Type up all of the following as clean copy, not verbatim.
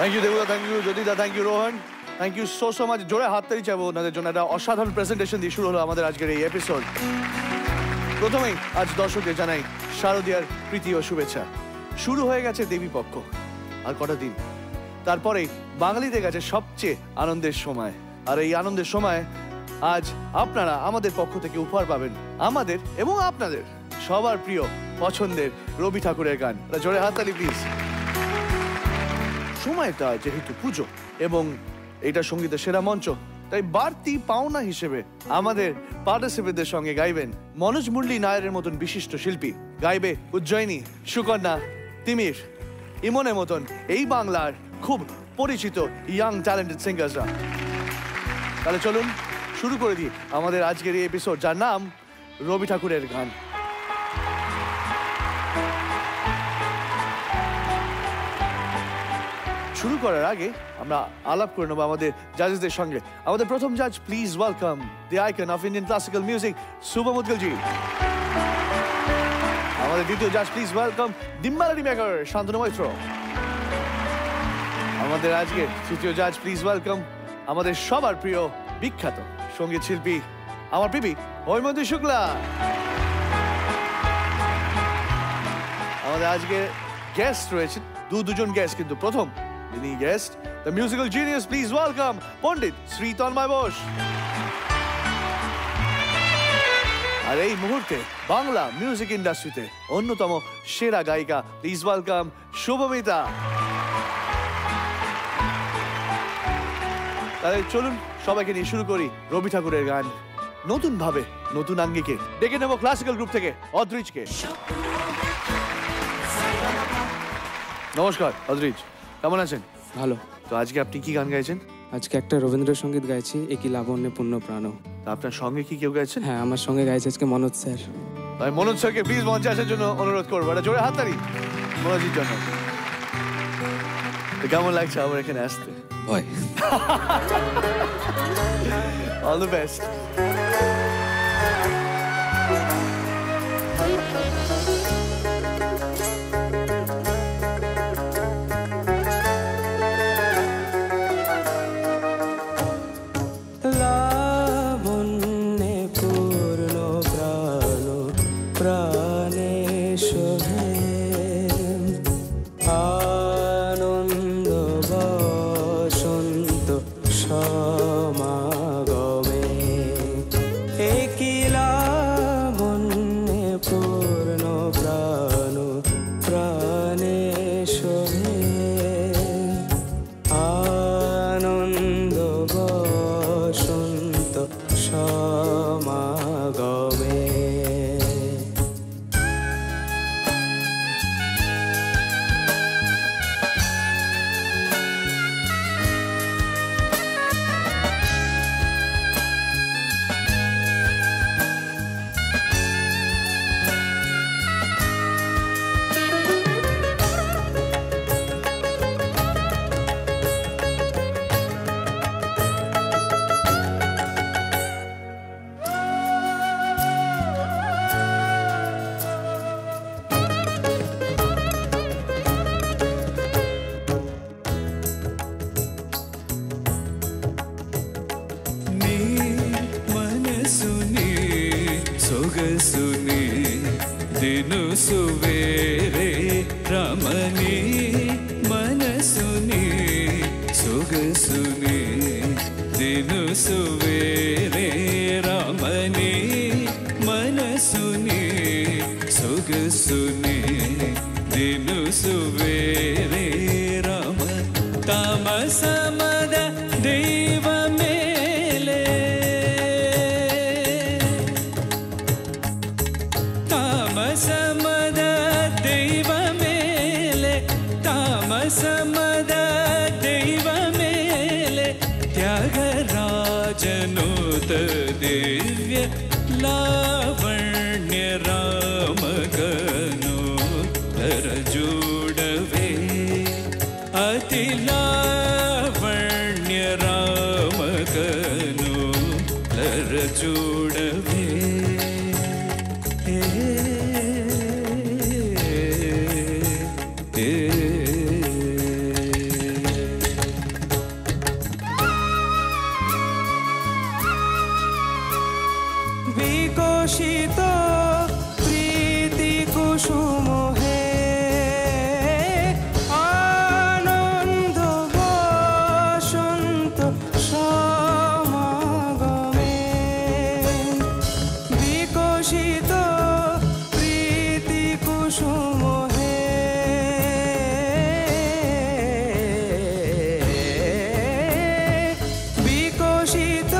Thank you দেবুদা, thank you জ্যোতিদা, thank you Rohan, thank you so much. জোরে হাততালি চাইবো ওনাদের জন্য। একটা অসাধারণ প্রেজেন্টেশন দিয়ে শুরু হলো আমাদের আজকের এই এপিসোড। প্রথমেই আজ দর্শকদের জানাই শারদীয়ার প্রীতি ও শুভেচ্ছা। শুরু হয়ে গেছে দেবী পক্ষ, আর কটা দিন, তারপরেই বাঙালিদের কাছে সবচেয়ে আনন্দের সময়। আর এই আনন্দের সময় আজ আপনারা আমাদের পক্ষ থেকে উপহার পাবেন, আমাদের এবং আপনাদের সবার প্রিয় পছন্দের রবি ঠাকুরের গান। জোরে হাততালি প্লিজ। সময়টা যেহেতু পুজো এবং এটা সঙ্গীতের সেরা মঞ্চ, তাই বাড়তি পাওনা হিসেবে আমাদের পার্টিসিপেন্টদের সঙ্গে গাইবেন মনোজ মুরলী নায়ারের মতন বিশিষ্ট শিল্পী, গাইবে উজ্জয়িনী, সুকন্যা, তিমির, ইমনের মতন এই বাংলার খুব পরিচিত ইয়াং ট্যালেন্টেড সিঙ্গারসরা। তাহলে চলুন শুরু করে দিই আমাদের আজকের এই এপিসোড, যার নাম রবি ঠাকুরের গান। শুরু করার আগে আমরা আলাপ করে নেবো আমাদের জাজেসদের সঙ্গে। আমাদের প্রথম জাজ, please welcome the icon of Indian classical music, Shubham মুদগলজি। আমাদের দ্বিতীয় জাজ, please welcome the melody maker, Shantanu Moitra. আমাদের আজকে তৃতীয় জাজ, প্লিজ ওয়েলকাম আমাদের সবার প্রিয় বিখ্যাত সঙ্গীত শিল্পী, আমার পিপি হৈমন্তী শুক্লা। আমাদের আজকে গেস্ট রয়েছেন দুজন গেস্ট, কিন্তু প্রথম যিনি guest, the musical genius, please welcome Pandit Shri Tanmay Bose. আর এই মুহূর্তে বাংলা মিউজিক ইন্ডাস্ট্রিতে অন্যতম সেরা গায়িকা, প্লিজ ওয়েলকাম শুভমিতা। তাহলে চলুন সবাইকে নিয়ে শুরু করি রবি ঠাকুরের গান নতুন ভাবে, নতুন আঙ্গিকে। ডেকে নেব ক্লাসিক্যাল গ্রুপ থেকে অদ্রিজকে। নমস্কার অদ্রিজ, কেমন আছেন? ভালো। তো আজকে আপনি কি গান গাইছেন? আজকে একটা রবীন্দ্রসঙ্গীত গাইছি, একই লাবণ্যে পূর্ণ প্রাণ। আপনার সঙ্গে কি কেউ গাইছেন? হ্যাঁ, আমার সঙ্গে গাইছে আজকে মনোজ স্যার। তাই মনোজ স্যারকে প্লিজ মঞ্চে আসার জন্য অনুরোধ করবো। একটা জোরে হাততালি মনোজের জন্য। কেমন লাগছে আমার এখানে আসতে? ভয়। All the best. सुवेरे राम तामसमद देव मेले तामसमद देव मेले तामसमद देव मेले त्यागराजनुत दिव्य लावण्य रामगनो जोड़वे अति लावण्य रामगनो लर जोड़वे विकोशित प्रीति कुसुम है आनंद बसंत समागमे विकोशित प्रीति कुसुम है विकोशित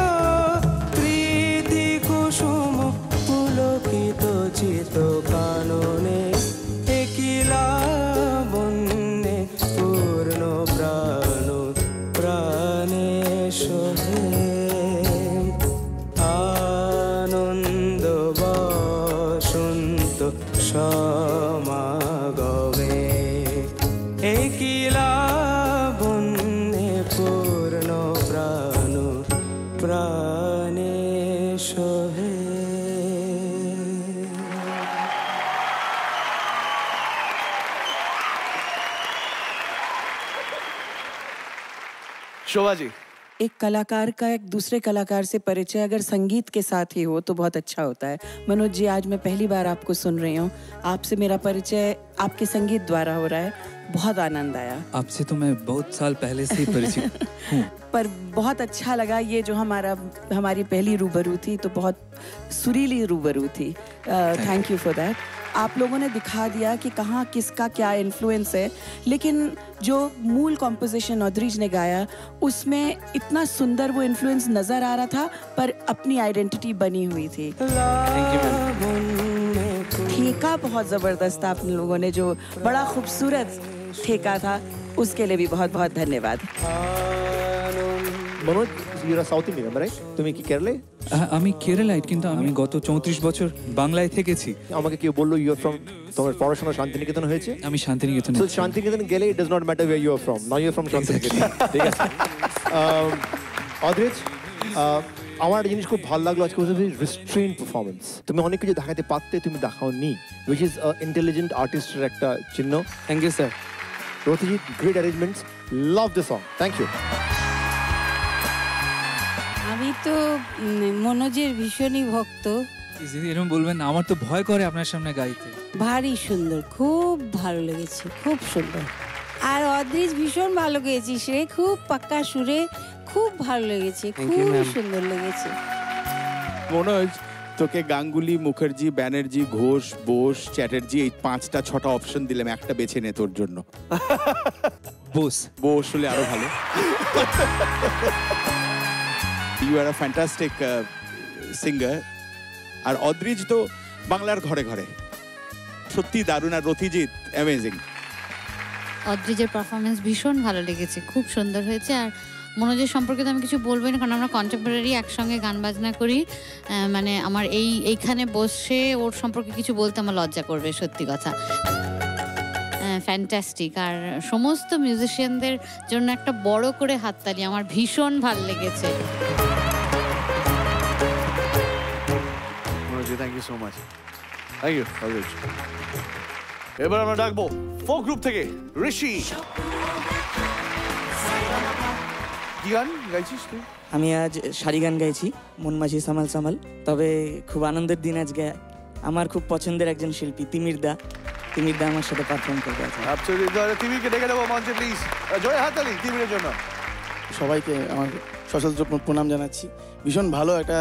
प्रीति कुसुम पुलकित चित कानने एकिला बन्ने पूर्ण प्राण प्राणे सोहे आनंद बसंत समागमे एकिला बन्ने पूर्ण प्राण प्राणे सोहे शोभा जी, एक कलाकार का एक दूसरे कलाकार से परिचय अगर संगीत के साथ ही हो तो बहुत अच्छा होता है। मनोज जी, आज मैं पहली बार आपको सुन रही हूँ, आपसे मेरा परिचय आपके संगीत द्वारा हो रहा है, बहुत आनंद आया। आपसे तो मैं बहुत साल पहले से ही परिचित हूँ पर बहुत अच्छा लगा, ये जो हमारी पहली रूबरू थी तो बहुत सुरीली रूबरू थी। Thank you for that. आप लोगों ने दिखा दिया कि कहाँ किसका क्या इन्फ्लुएंस है, लेकिन जो मूल कॉम्पोजिशन ऑद्रिज ने गाया उसमें इतना सुंदर वो इन्फ्लुएंस नजर आ रहा था, पर अपनी आइडेंटिटी बनी हुई थी। ठेका बहुत जबरदस्त था, आप लोगों ने जो बड़ा खूबसूरत ठेका था उसके लिए भी बहुत बहुत धन्यवाद। Manoj, you're a South Indian, right? তুমি কি কেরালে? আমি কেরালাইট, কিন্তু আমি গত 34 বছর বাংলায় থেকেছি। আমাকে কেউ বললো you are from, তোমার পড়াশোনা শান্তিনিকেতন হয়েছে? আমি শান্তিনিকেতনে। So শান্তিনিকেতন গেলে it does not matter where you are from. Now you are from Santiniketan. ঠিক আছে। অদ্রিজ, আমার একটা জিনিস খুব ভালো লাগলো আজকে, was a very restrained performance. তুমি অনেক কিছু দেখাতে পারতে, তুমি দেখাওনি, which is intelligent artist এর একটা চিহ্ন। Thank you sir. Rathijit, great arrangements, love the song, thank you. আমি তো মনোজের ভীষণই ভক্ত। এরকম বলবেন না, আমার তো ভয় করে আপনার সামনে গাইতে। ভারী সুন্দর, খুব ভালো লেগেছে, খুব সুন্দর। আর অদ্রিজ ভীষণ ভালো গেয়েছি, সে খুব পাক্কা সুরে, খুব ভালো লেগেছে, খুব সুন্দর লেগেছে। মনোজ, তোকে গাঙ্গুলি, মুখার্জি, ব্যানার্জি, ঘোষ, বোস, চ্যাটার্জি, এই 5টা 6টা অপশন দিলাম, একটা বেছে নে তোর জন্য। বোস হলে আরো ভালো। You are a fantastic singer. আর অদ্রিজ তো বাংলার ঘরে ঘরে, সত্যি দারুণ। আর রথিজিৎ, অ্যামেজিং। অদ্রিজের পারফরমেন্স ভীষণ ভালো লেগেছে, খুব সুন্দর হয়েছে। আর মনোজের সম্পর্কে তো আমি কিছু বলবো না, কারণ আমরা কন্টেম্পোরারি একসঙ্গে গান বাজনা করি। মানে আমার এইখানে বসে ওর সম্পর্কে কিছু বলতে আমার লজ্জা করবে, সত্যি কথা। ফ্যান্টাস্টিক। আর সমস্ত মিউজিশিয়ানদের জন্য একটা বড় করে হাততালি, আমার ভীষণ ভালো লেগেছে। Thank you so much. Thank you. এবার আমরা ডাকবো ফোক গ্রুপ থেকে ঋষি। কি গান গাইছিস তুই? আমি আজ সারি গান গাইছি, মন মাঝি সামাল সামাল। তবে খুব আনন্দের দিন আজকে, আমার খুব পছন্দের একজন শিল্পী তিমির দা আমার সাথে পারফর্ম করবে। তিমিরকে ডেকে দেবো মঞ্চে, প্লিজ। জোরে হাততালি তিমিরের জন্য। সবাইকে আমার সশস্ত্র প্রণাম জানাচ্ছি। ভীষণ ভালো একটা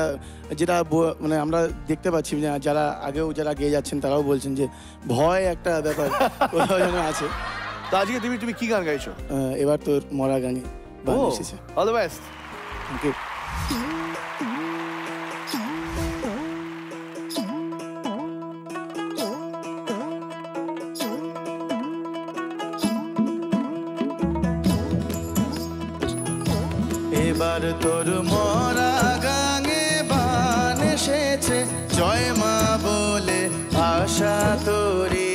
যেটা মানে আমরা দেখতে পাচ্ছি যে যারা আগেও যারা গেয়ে যাচ্ছেন তারাও বলছেন যে ভয় একটা ব্যাপার কোথাও যেন আছে। তো আজকে তুমি কি গান গাইছো? এবার তোর মরা গানে গান এসেছে। All the best. Thank you. এবার তোর মরা গাঙে বান এসেছে, জয় মা বলে আশা তোরি।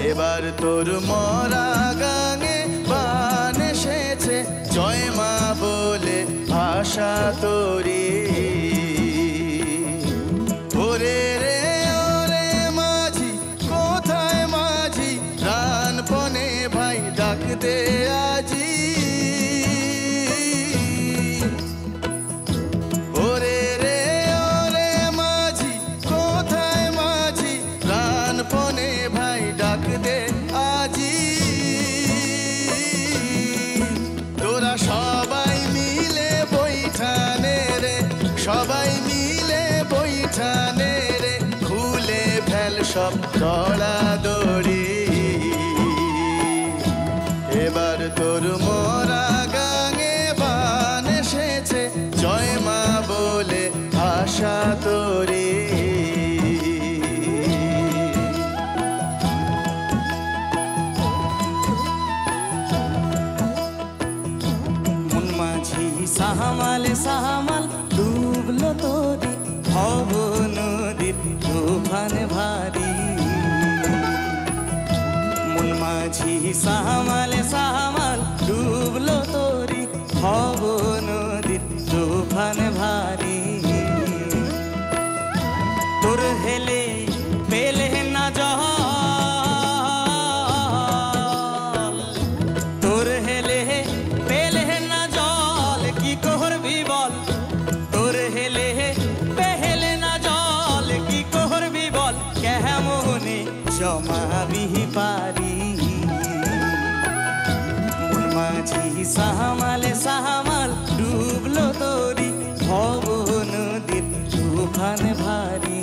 এবার তোর মরা গাঙে বান এসেছে, জয় মা বলে আশা তোরি। ওরে রে ওরে মাঝি, কোথায় মাঝি, প্রাণপণে ভাই ডাকতে আজি। ওরে রে ওরে মাঝি, কোথায় মাঝি, প্রাণপণে ভাই ডাকতে আজি। তোরা সবাই মিলে বৈঠানে রে, সবাই মিলে বৈঠানে রে, খুলে ফেল সব দড়া দড়ি। এবার তোর মরা গাঙে বান এসেছে, জয় মা বলে আশা তোরি। মন মাঝি সাহামাল সাহামাল ডুবলো তোরি, ভব নদীর তুফান ভারী। মন মাঝি সাহামাল সাহামাল ডুবলো তোরি, ভব নদীর তুফান ভারী। তোর হেলে পেলে না জল, তোর হেলে পেলে না জল, কি করবি বল। তোর হেলে পেলে না জল, কি করবি বল, কেমনে জমাবি পারি। মন মাঝি সাহামাল সাহামাল ডুবলো তোরি, ভব নদীর তুফান ভারী।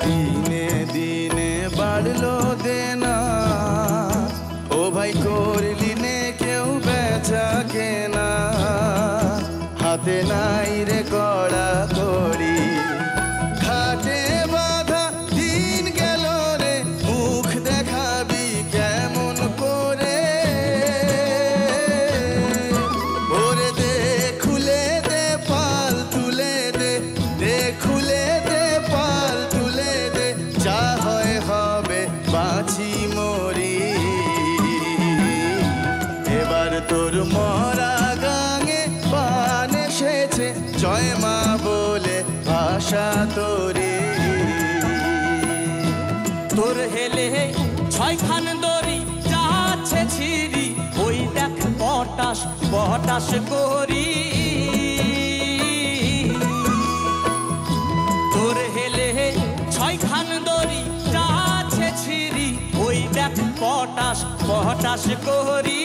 দিনে দিনে বাড়লো দেনা, ও ভাই করলি নে কেউ বেচা কেনা। হাতে নাই রে কড়া কড়ি, ঘাটে বাঁধা দিন গেল রে, মুখ দেখাবি কেমন করে। ওরে দে খুলে দে পাল তুলে দে, দে খুলে দে পাল তুলে দে, যা হয় হবে বাঁচি মরি। এবার তোর মরা গাঙে বান এসেছে, জয় মা বলে আশা তোরে। তোর হেলে ছয়খান দড়ি যাচ্ছে ছিরি, ওই দেখ পটাশ পটাশ করি। তোর হেলে ছয়খান দড়ি যাচ্ছে ছিরি, ওই দেখ পটাশ পটাশ করি।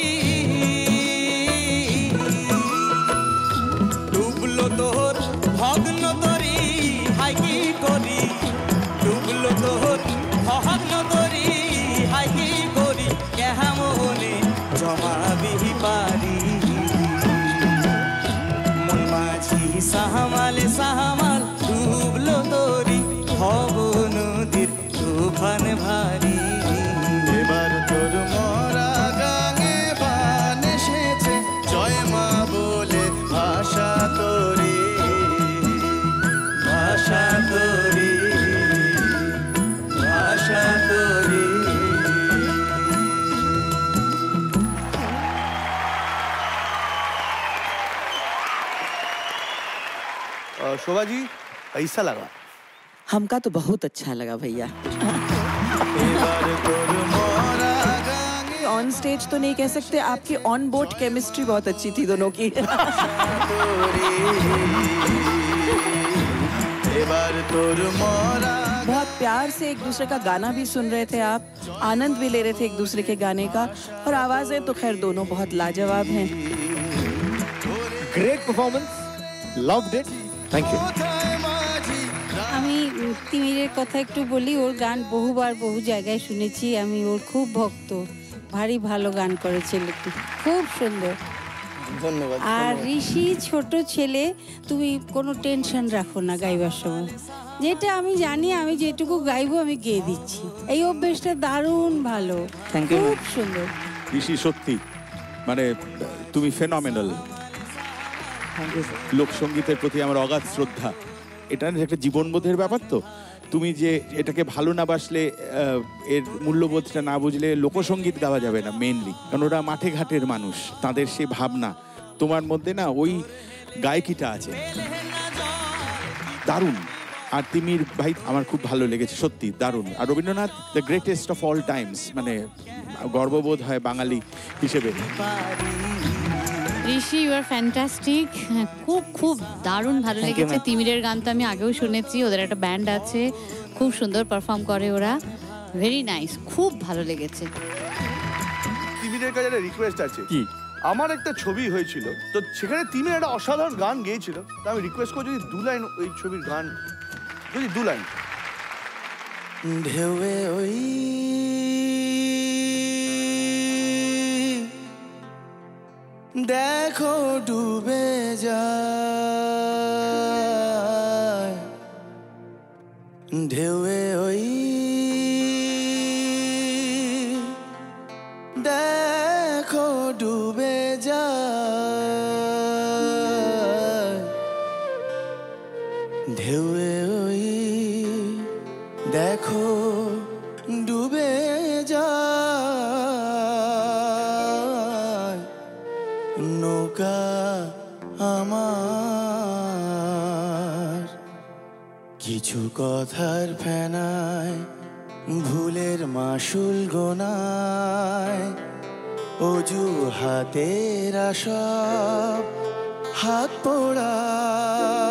ডুবলো তোর ভগ্ন তরি, হাই কি করি। ডুবলো তোর ভগ্ন তরি, হাই কি করি, কেমনে জমাবি পারি। মন মাঝি সাহামাল সাহামাল ডুবলো তোরি, ভব নদীর তুফান ভারী। এবার তোর মরা গাঙে বান এসেছে, জয় মা বলে আশা তোরে। আশা তোরে, আশা তোরে। शोभा जी ऐसा लगा? हमका तो बहुत अच्छा लगा भैया। ऑन स्टेज तो नहीं कह सकते, आपकी ऑन बोर्ड केमिस्ट्री बहुत अच्छी थी दोनों की। बहुत प्यार से एक दूसरे का गाना भी सुन रहे थे आप, आनंद भी ले रहे थे एक दूसरे के गाने का, और आवाजें तो खैर दोनों बहुत लाजवाब हैं। Great performance, loved it, thank you. আমি তিমিরের কথা একটু বলি, ওর গান বহুবার বহু জায়গায় শুনেছি, আমি ওর খুব ভক্ত, ভারী ভালো গান করে ছেলেটি, খুব সুন্দর। ধন্যবাদ। আর ঋষি ছোট ছেলে, তুমি কোনো টেনশন রাখো না গাইবার সময়, যেটা আমি জানি আমি যেটুকু গাইবো আমি গেয়ে দিচ্ছি, এই অভ্যেসটা দারুণ ভালো, খুব সুন্দর। ঋষি সত্যি মানে তুমি ফেনোমেনাল। লোকসঙ্গীতের প্রতি আমার অগাধ শ্রদ্ধা। এটা একটা জীবনবোধের ব্যাপার, তো তুমি যে এটাকে ভালো না বাসলে, এর মূল্যবোধটা না বুঝলে লোকসঙ্গীত গাওয়া যাবে না মেনলি, কারণ ওরা মাঠে ঘাটের মানুষ, তাদের সেই ভাবনা তোমার মধ্যে না ওই গায়কিটা আছে, দারুণ। আর তিমির ভাই আমার খুব ভালো লেগেছে, সত্যি দারুণ। আর Rabindranath the greatest of all times, মানে গর্ববোধ হয় বাঙালি হিসেবে। ঋষি, ইউ আর ফ্যান্টাস্টিক, খুব খুব দারুণ ভালো লেগেছে। তিমিরের গান তো আমি আগেও শুনেছি, ওদের একটা ব্যান্ড আছে, খুব সুন্দর পারফর্ম করে ওরা, ভেরি নাইস, খুব ভালো লেগেছে। তিমিরের কাছে একটা রিকোয়েস্ট আছে। কি? আমার একটা ছবি হয়েছিল, তো সেখানে তিমির একটা অসাধারণ গান গেয়েছিল, তো আমি রিকোয়েস্ট করি যদি 2 লাইন ওই ছবির গান, যদি 2 লাইন। ঢেউয়ে ওই দেখো ডুবে যায়, ঢেউয়ে ওই দেখো ডুবে যায়, ঢেউয়ে ওই দেখো ডুবে যায়, নৌকা আমার কিছু কথার ফেনায়, ভুলের মাসুল গোনায়, অজুহাতের সব হাত পোড়ায়,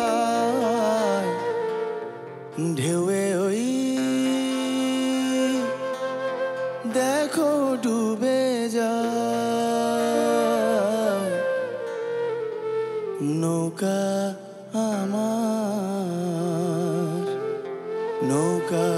ঢেউয়ে ওই দেখো ডুবে যায়, নৌকা আমার, নৌকা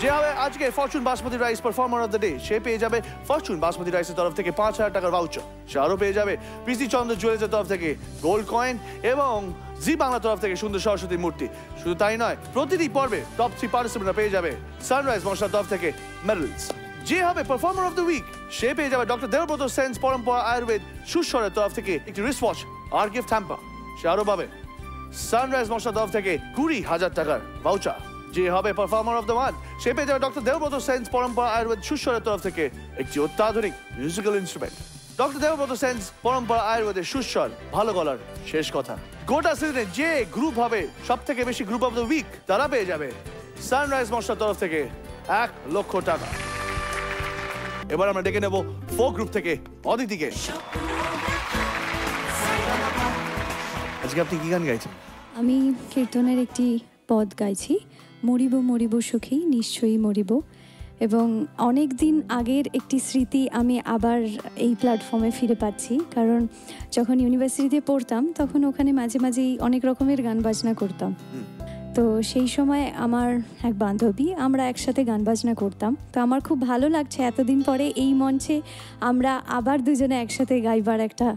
যে হবে আজকে Fortune basmati rice performer of the day, সে পেয়ে যাবে ফরচুন বাসমতি রাইসের তরফ থেকে 5,000 টাকার ভাউচার। সে আরও পেয়ে যাবে পিসি চন্দ্র জুয়েলার্সের তরফ থেকে গোল্ড কয়েন এবং জি বাংলা তরফ থেকে সুন্দর সরস্বতী মূর্তি। শুধু তাই নয়, প্রতিটি পর্বে টপ 3 পার্টিসিপেন্টরা পেয়ে যাবে সানরাইজ মশলার তরফ থেকে মেডেলস। যে হবে পারফর্মার অফ দ্য উইক, সে পেয়ে যাবে ডক্টর দেবব্রত সেন্স পরম্পরা আয়ুর্বেদ সুস্বরের তরফ থেকে একটি রিস্ট ওয়াচ আর গিফট হ্যাম্পার। সে আরও পাবে সানরাইজ মশলার তরফ থেকে 20,000 টাকার ভাউচার। যে হবে পারফর্মার অফ দ্য মান্থ, সে পেয়ে যাবে ডক্টর দেবব্রত সেন্স পরম্পরা আয়ুর্বেদ সুস্বরের তরফ থেকে একটি অত্যাধুনিক musical instrument. Doctor Debabrata sense পরম্পরা আয়ুর্বেদের সুস্বর, ভালো গলার শেষ কথা। গোটা সিজনে যে গ্রুপ হবে সব থেকে বেশি গ্রুপ অফ দ্য উইক, তারা পেয়ে যাবে সানরাইজ মশলার তরফ থেকে 1 লক্ষ টাকা। এবার আমরা ডেকে নেব 4 গ্রুপ থেকে অদিতিকে। আজকে আপনি কি গান গাইছেন? আমি কীর্তনের একটি পদ গাইছি, মরিব মরিব সখী নিশ্চয়ই মরিব, এবং অনেক দিন আগের একটি স্মৃতি আমি আবার এই প্ল্যাটফর্মে ফিরে পাচ্ছি। কারণ যখন ইউনিভার্সিটিতে পড়তাম তখন ওখানে মাঝে মাঝেই অনেক রকমের গান বাজনা করতাম, তো সেই সময় আমার এক বান্ধবী, আমরা একসাথে গান বাজনা করতাম। তো আমার খুব ভালো লাগছে এতদিন পরে এই মঞ্চে আমরা আবার দুজনে একসাথে গাইবার একটা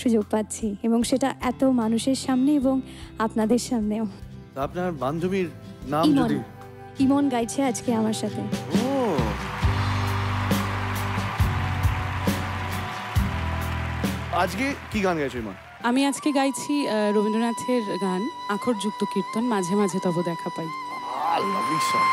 সুযোগ পাচ্ছি, এবং সেটা এত মানুষের সামনে এবং আপনাদের সামনেও। আপনার বান্ধবীর নাম? ইমন। ইমন গাইছে আজকে আমার সাথে। আজকে কি গান গাইছো ইমন? আমি আজকে গাইছি রবীন্দ্রনাথের গান আখরযুক্ত কীর্তন, মাঝে মাঝে তব দেখা পাই। Lovely song.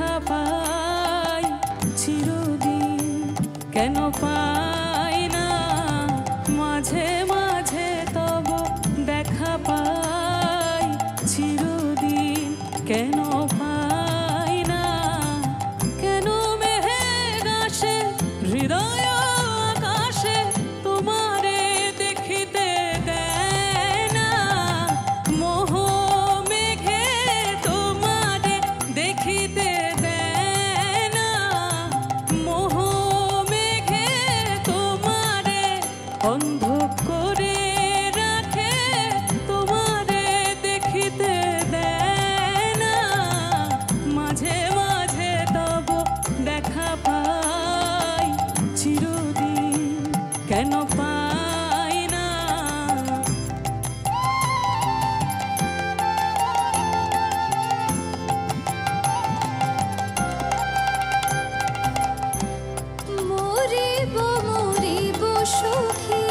দেখা পাই চিরদিন, কেন পাই না মাঝে মাঝে তব দেখা পাই চিরদিন, কেন পাই না, কেন মেঘ আসে হৃদয় আকাশে তোমারে দেখিতে দেয় না, মোহ মেঘে তোমারে দেখিতে দেয় না, মোহ মেঘে তোমারে অন্ধ করে রাখে, তোমারে দেখিতে দেয় না, মাঝে মাঝে তব দেখা পাই চিরদিন, কেন পাই না। মরিব মরিব সখী,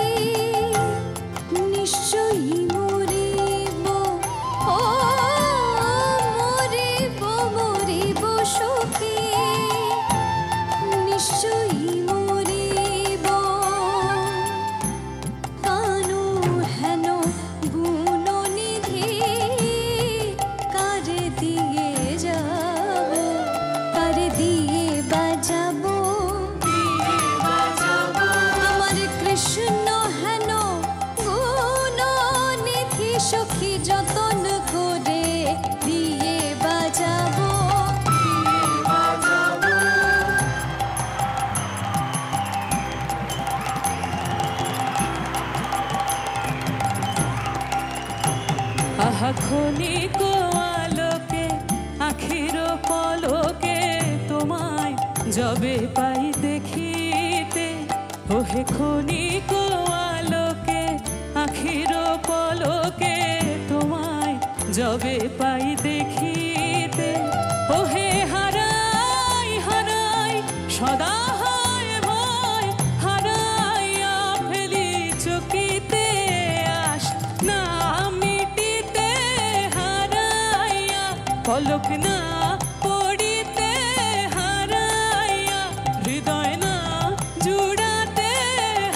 নিশ্চয়ই মরিব, ও মরিব মরিব সখী, নিশ্চয়ই মরিব, কানু হেন গুণনিধি কারে দিয়ে যাব, কারে দিয়ে বাজাবো, আমার কৃষ্ণ হেন গুণনিধি সখী যতন করে দিয়ে বাজাবো। আহা ক্ষণিক আলোকে আখির পলকে তোমায় যবে পাই দেখিতে, ওহে ক্ষণিক আলোকে আখির পলকে তোমায় যবে পাই দেখিতে, ওহে হারাই হারাই সদা হয় ভয়, হারাইয়া ফেলি চকিতে আস না মিটিতে, হারাইয়া পলক না পড়িতে, হারাইয়া হৃদয় না জুড়াতে,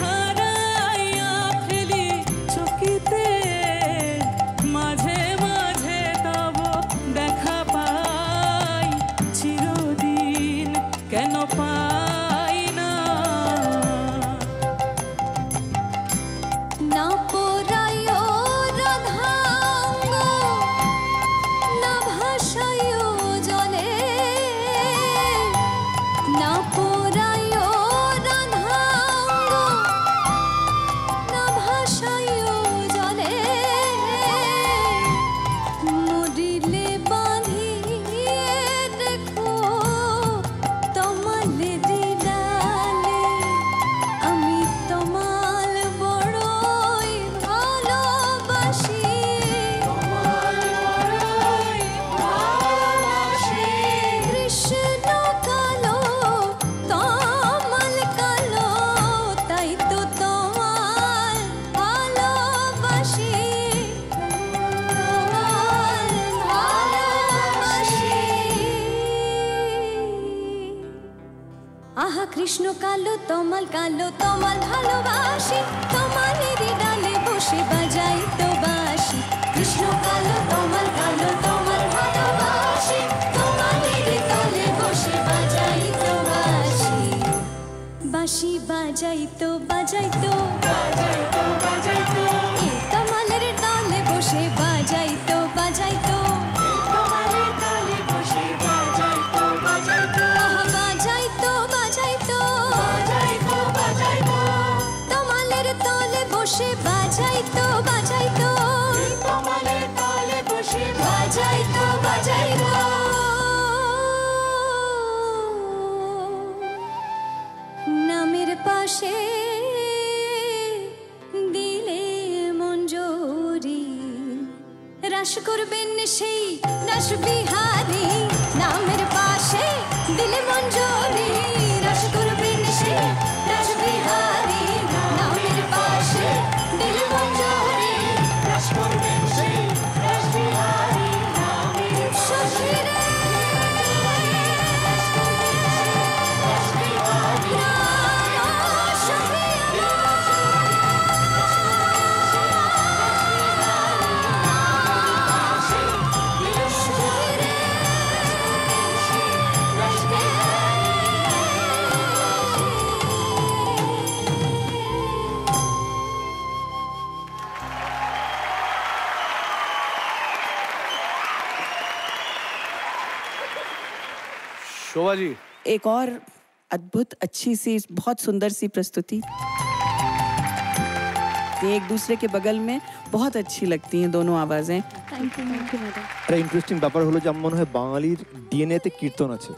হারাইয়া ফেলি চকিতে, মাঝে মাঝে তব দেখা পাই চিরদিন, কেন পাই না। না পোড়ায় রাধাঙ্গ, না ভাসায় জলে, না পোড়ায় রাধাঙ্গ, না ভাসায় জলে, মরিলে বাঁধিয়ে দেখো তোমালের ডালে, আমি তোমাল বড়ই ভালোবাসি, কৃষ্ণ কালো তোমাল কালো, তাই তো তোমাল ভালোবাসি, তোমাল ভালোবাসি। আহা কৃষ্ণ কালো তোমাল ভালোবাসি, তোমালেরই ডালে বসে বাজাই তো বাঁশি, কৃষ্ণ কালো তোমাল ভালোবাসি, তোমালেরই তলে বসে বাজাই তো বাঁশি, বাঁশি বাজাই তো বাজাই তো বাজাই তো বাজাই তো, এ তোমালের ডালে বসে বাজাই তো বাজাই তো, তোমালের ডালে বসে বাজাই তো বাজাই তো, আহা বাজাই তো বাজাই তো বাজাই তো বাজাই তো, তোমালের তলে বসে বাজাই তো বাজাই তো, তোমালের তলে বসে বাজাই তো বাজাই তো। নামের পাশে দিলে মঞ্জুরি, রাস করবেন সেই রাস বিহারী, নামের পাশে দিলে মঞ্জুরি, রাস করবেন সেই রাস বিহারী, নামের পাশে দিলে মঞ্জুরি, রাস করবেন সেই রাস বিহারী, সখী রে शोभा जी एक और अद्भुत अच्छी सी बहुत सुंदर सी प्रस्तुति। एक दूसरे के बगल में बहुत अच्छी लगती हैं दोनों आवाजें। Thank you madam. একটা ইন্টারেস্টিং ব্যাপার হলো যে আমার মনে হয় বাঙালির ডিএনএতে কীর্তন আছে।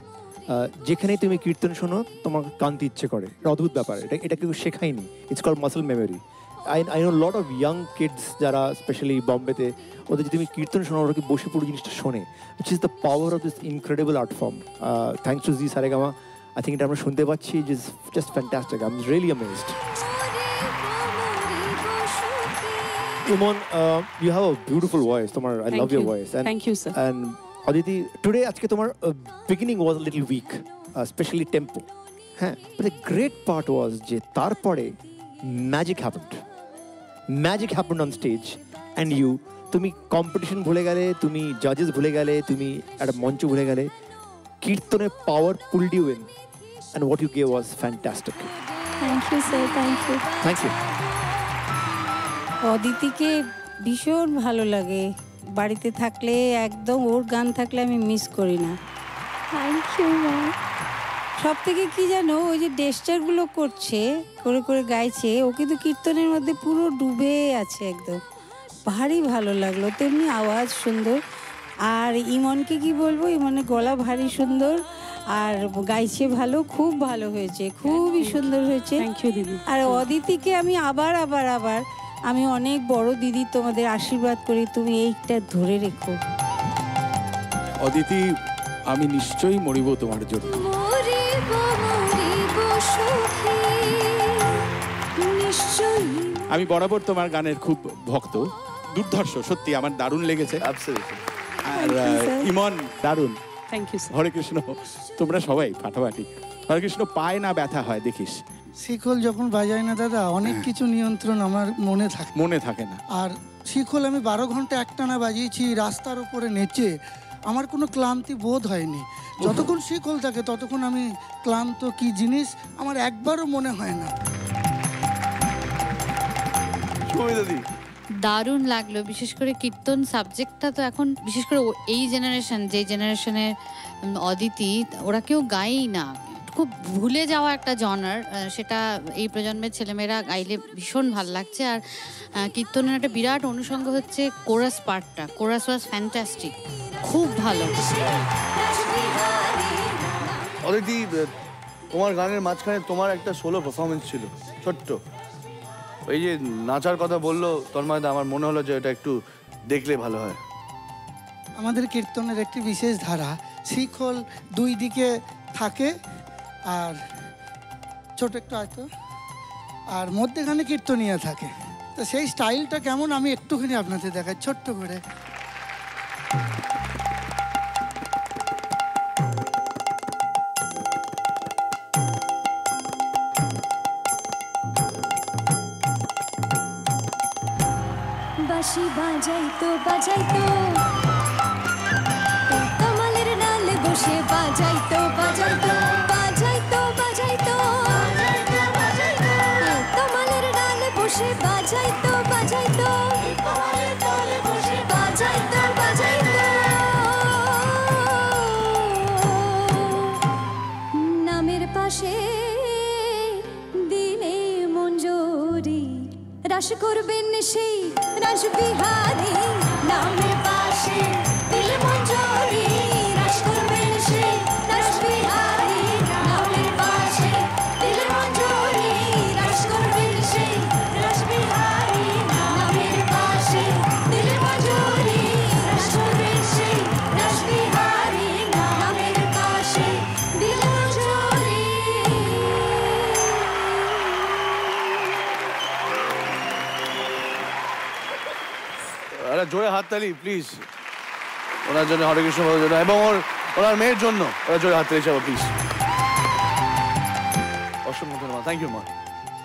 যেখানেই তুমি কীর্তন শোনো তোমার কানতে ইচ্ছে করে। এটা অদ্ভুত ব্যাপার, এটা কেউ শেখায়নি। It's called muscle memory. I know lot of young kids যারা স্পেশালি বম্বেতে, ওদের যদি তুমি কীর্তন শোনো ওরা কি বসে পুরো জিনিসটা শোনে। Which is the power of this incredible art form. Thanks to G Saregama, I think এটা আমরা শুনতে পাচ্ছি, it is just fantastic. I am really amazed. Imon, you have a beautiful voice. I love your voice. And, thank you, sir. And Aditi, today আজকে তোমার beginning was a little weak, especially tempo. But the great part was যে তারপরে magic happened on stage, and তুমি competition ভুলে গেলে, তুমি judges ভুলে গেলে, তুমি একটা মঞ্চ ভুলে গেলে, কীর্তনের power pulled you in, and what you gave was fantastic. Thank you sir, thank you. অদিতিকে ভীষণ ভালো লাগে, বাড়িতে থাকলে একদম ওর গান থাকলে আমি মিস করি না। Thank you ma'am. সব থেকে কি জানো, ওই যে ডেস্টারগুলো করছে, করে করে গাইছে, ও কিন্তু কীর্তনের মধ্যে পুরো ডুবে আছে একদম। ভারী ভালো লাগলো, তেমনি আওয়াজ সুন্দর। আর ইমনকে কি বলবো, ইমনের গলা ভারী সুন্দর আর গাইছে ভালো, খুব ভালো হয়েছে, খুবই সুন্দর হয়েছে। থ্যাংক ইউ দিদি। আর অদিতিকে আমি আবার আমি অনেক বড় দিদি, তোমাদের আশীর্বাদ করি, তুমি এইটা ধরে রেখো। অদিতি, আমি নিশ্চয়ই মরিব তোমার জন্য। আমি বরাবর তোমার গানের খুব ভক্ত, দুর্ধর্ষ, সত্যি আমার দারুণ লেগেছে। আর ইমন দারুণ। Thank you. হরে কৃষ্ণ। তোমরা সবাই ফাটাফাটি। হরে কৃষ্ণ। পায় না ব্যথা হয় দেখিস। শিখল যখন বাজাই না দাদা, অনেক কিছু নিয়ন্ত্রণ আমার মনে থাকে না। আর শিখল আমি 12 ঘন্টা একটানা বাজিয়েছি রাস্তার উপরে নেচে, আমার কোনো ক্লান্তি বোধ হয়নি। যতক্ষণ শিখল থাকে ততক্ষণ আমি ক্লান্ত কি জিনিস আমার একবারও মনে হয় না। দারুণ লাগলো, বিশেষ করে কীর্তন সাবজেক্টটা তো এখন বিশেষ করে এই যে জেনারেশনের অদিতি, ওরা কেউ গায়ই না, খুব ভুলে যাওয়া একটা জনার, সেটা এই প্রজন্মের ছেলেমেয়েরা গাইলে ভীষণ ভালো লাগছে। আর কীর্তনের একটা বিরাট অনুষঙ্গ হচ্ছে কোরাস পার্টটা। কোরাস ওয়াজ ফ্যান্টাস্টিক, খুব ভালো। অদিতি, তোমার গানের মাঝখানে তোমার একটা সোলো পারফরমেন্স ছিল ছোট্ট, ওই যে নাচার কথা বললো তন্ময়দা, আমার মনে হলো যে এটা একটু দেখলে ভালো হয়। আমাদের কীর্তনের একটি বিশেষ ধারা, শিখল দুই দিকে থাকে আর ছোট একটু হয়তো, আর মধ্যেখানে কীর্তনিয়া থাকে। তো সেই স্টাইলটা কেমন আমি একটুখানি আপনাদের দেখাই ছোট্ট করে। বাঁশি বাজাইতো কমলের ডালে বসে বাজাইতো কমলের ডালে বসে বাজাইতো নামের পাশে দিলে মঞ্জুরি, রাস করবেন সেই রাসবিহারী। নামের পাশে দিলে মঞ্জুরি, রাস করবেন সেই রাসবিহারী। নামের পাশে দিলে মঞ্জুরি, রাস করবেন সেই রাসবিহারী। নামের পাশে দিলে মঞ্জুরি, রাস করবেন সেই রাসবিহারী। নামের পাশে দিলে মঞ্জুরি। আরে জোরে হাততালি প্লিজ ওনার জন্য, হরে কৃষ্ণ জন্য, এবং ওনার মেয়ের জন্য ওরা জোরে হাততালি চাবো প্লিজ। অসংখ্য ধন্যবাদ। থ্যাংক ইউ মা,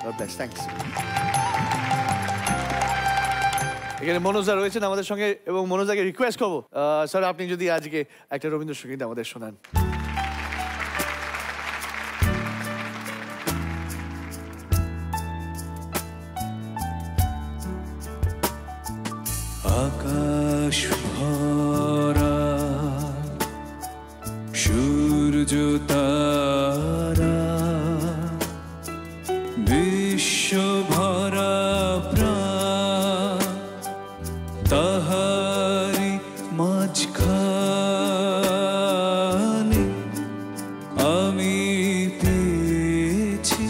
গড ব্লেস, থ্যাঙ্কস। এখানে মনোজা রয়েছেন আমাদের সঙ্গে, এবং মনোজাকে রিকোয়েস্ট করবো স্যার আপনি যদি আজকে একটা রবীন্দ্রসঙ্গীত আমাদের শোনান। আকাশ ভরা সূর্য আমি পেয়েছি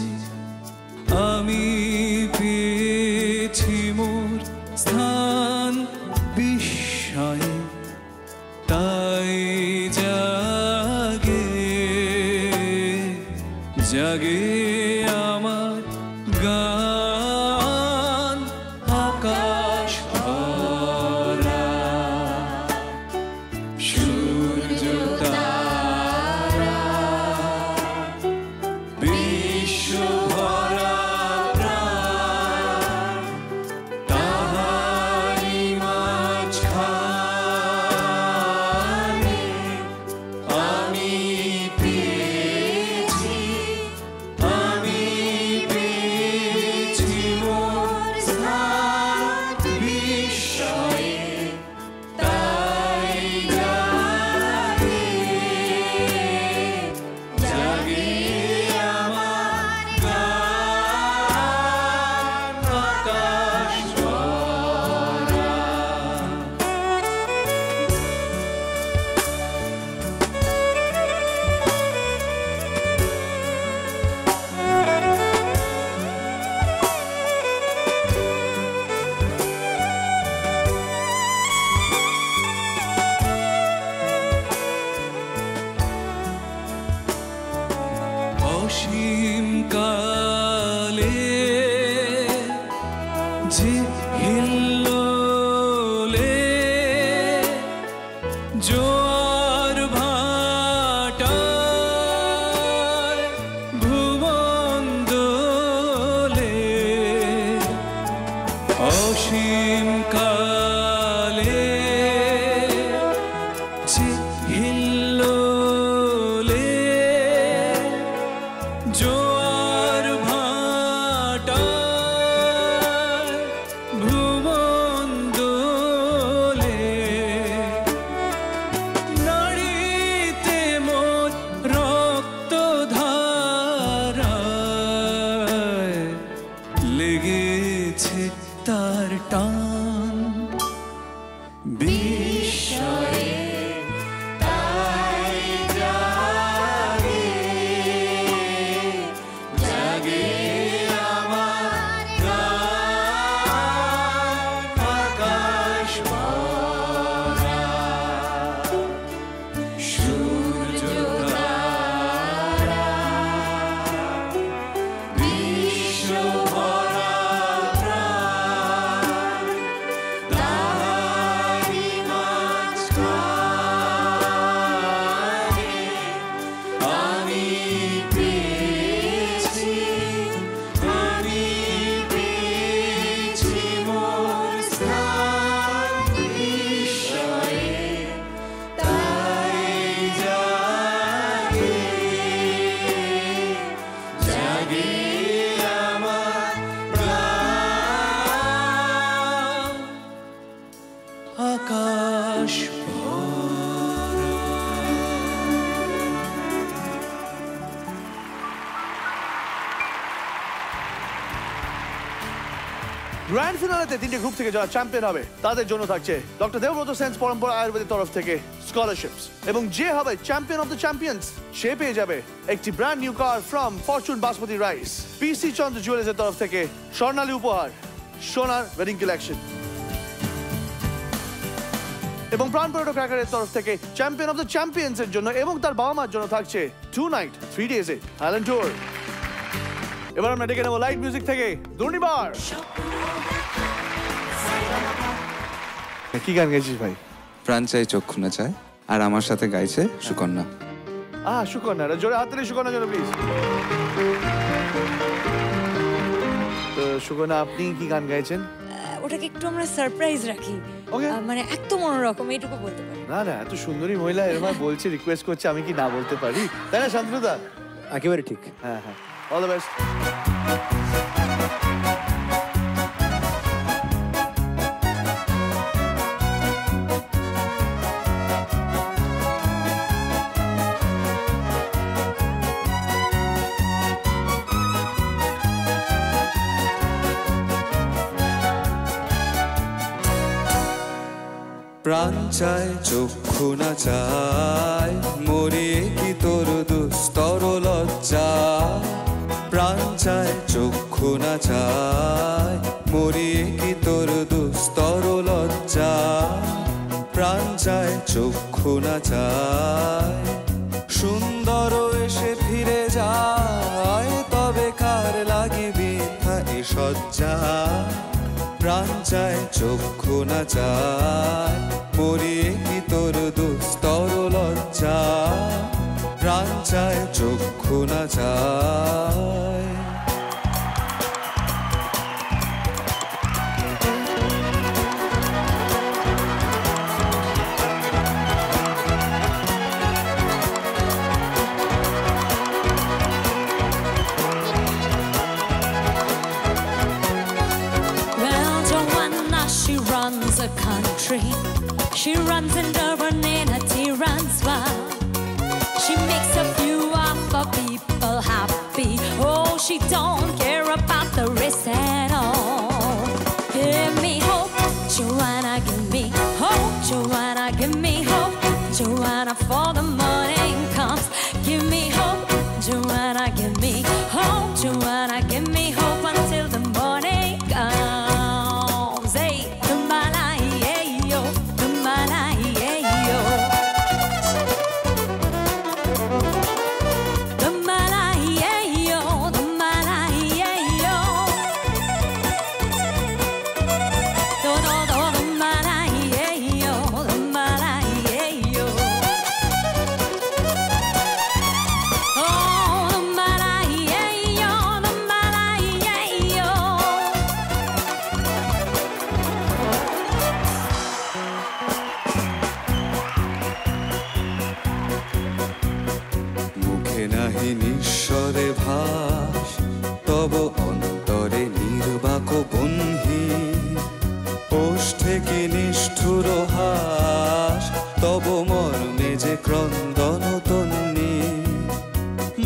মোর স্থান বিস্ময়ে, তাই জাগে আমার গান আকাশ ভরা সূর্য তারা বিশ্ব ভরা প্রাণ তাহারি মাঝখানে আমি পেয়েছি মোর স্থান বিস্ময়ে, তাই জাগে আমার গান আকাশ ভরা। অসীম কালে যে হিল্লোলে জোয়ার ভাটায় ভুবন দোলে, অসীম কালে যে হিল্লোলে জোয়ার ভাটায় ভুবন দোলে, নাড়িতে মোর রক্ত ধারায় লেগেছে তার টান বিস্ময়ে, তাই জাগে আমার গান আকাশ ভরা সূর্য তারা বিশ্ব ভরা প্রাণ তাহারি মাঝখানে আমি পেয়েছি মোর স্থান বিস্ময়ে, তাই জাগে আমার প্রাণ আকাশ গ্র্যান্ড ফিনালেতে তিনটে গ্রুপ থেকে যারা চ্যাম্পিয়ন হবে তাদের জন্য থাকছে ডক্টর দেবব্রত সেন্স পরম্পরা আয়ুর্বেদের তরফ থেকে স্কলারশিপস, এবং যে হবে চ্যাম্পিয়ন অফ দ্য চ্যাম্পিয়ন্স সে পেয়ে যাবে একটি brand new car from Fortune basmati rice. PC Chandra জুয়েলার্সের তরফ থেকে স্বর্ণালী উপহার সোনার ওয়েডিং কালেকশন, এবং প্রাণ পর্যটক ক্র্যাকারের তরফ থেকে চ্যাম্পিয়ন অফ দ্য চ্যাম্পিয়ন্স এর জন্য এবং তার বাবা মার জন্য থাকছে 2 নাইট 3 ডেজে থাইল্যান্ড ট্যুর। এবার আমরা ডেকে নেবো লাইট মিউজিক থেকে দুর্নিবার। কি গান গাইছিস ভাই? প্রাণ চাই চক্ষু না চায়, আর আমার সাথে গাইছে সুকন্যা। সুকন্যা, জোরে হাত দিলে সুকন্যার জন্য প্লিজ। তো সুকন্যা, আপনি কি গান গাইছেন? ওটাকে একটু আমরা সারপ্রাইজ রাখি, মানে একদম অন্যরকম, এইটুকু বলতে পারি। না না, এত সুন্দরী মহিলা এরকম বলছে, রিকোয়েস্ট করছে, আমি কি না বলতে পারি? তাই না শান্তনুদা? একেবারে ঠিক। হ্যাঁ হ্যাঁ, অল দ্য বেস্ট। প্রাণ চায় চক্ষু না চায় মরিয়ে কি তোর দুস্তর লজ্জা প্রাণ চায় চক্ষু না চায় মরিয়ে কি তোর দুস্তর লজ্জা প্রাণ চায় চক্ষু না চায় সুন্দর এসে ফিরে যায় তবে কার লাগে বৃথা এ সজ্জা প্রাণ চায় চক্ষু না চায় মরিয়ে কি তোর দুস্তর লজ্জা প্রাণ চায় চক্ষু না চায় She runs a country. She runs in Durban in a Transvaal. She makes a few of the people happy. Oh, she don't care about the rest at all. Give me hope, Joanna, give me hope. Joanna, give me hope. Joanna, for the morning comes. Give me hope, Joanna, give me hope. Joanna, give me hope until the morning comes. নিঃস্বরে ভাস তব অন্তরে নির্বাক বন্ধি ওষ্ঠে কি নিষ্ঠুর হাস তব মর্মে যে ক্রন্দন তন্নি